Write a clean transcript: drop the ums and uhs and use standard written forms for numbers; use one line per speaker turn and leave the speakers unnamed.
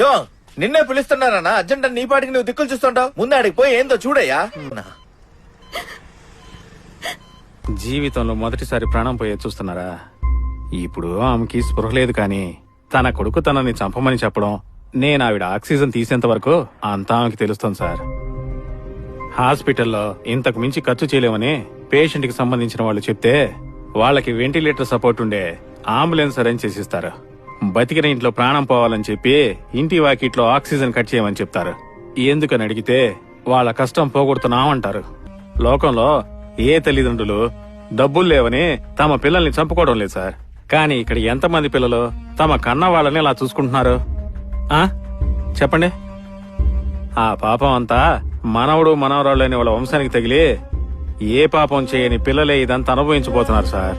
యో నిన్నే పిలుస్తున్నారన్నా అర్జెంట్ నీ పాటికి నువ్వు దిక్కులు చూస్తుంటావు. ముందు ఆడికి పోయి ఏందో చూడయ్యా.
జీవితంలో మొదటిసారి ప్రాణం పోయేది చూస్తున్నారా? ఇప్పుడు ఆమెకి స్పృహ లేదు, కానీ తన కొడుకు తనని చంపమని చెప్పడం, నేను ఆవిడ ఆక్సిజన్ తీసేంత వరకు అంతా ఆమెకి తెలుస్తుంది సార్. హాస్పిటల్లో ఇంతకు మించి ఖర్చు చేయలేమని పేషెంట్ కి సంబంధించిన వాళ్ళు చెప్తే వాళ్ళకి వెంటిలేటర్ సపోర్ట్ ఉండే అంబులెన్స్ అరేంజ్ చేసిస్తారు. బతికిన ఇంట్లో ప్రాణం పోవాలని చెప్పి ఇంటి వాకిట్లో ఆక్సిజన్ కట్ చేయమని చెప్తారు. ఎందుకని అడిగితే వాళ్ళ కష్టం పోగొడుతున్నామంటారు. లోకంలో ఏ తల్లిదండ్రులు డబ్బులు లేవని తమ పిల్లల్ని చంపుకోవడం లేదు సార్. కానీ ఇక్కడ ఎంతమంది పిల్లలు తమ కన్న వాళ్ళని ఇలా చూసుకుంటున్నారు చెప్పండి? ఆ పాపం అంతా మనవడు మనవరాళ్ళని వాళ్ళ వంశానికి తగిలి ఏ పాపం చేయని పిల్లలే ఇదంతా అనుభవించబోతున్నారు సార్.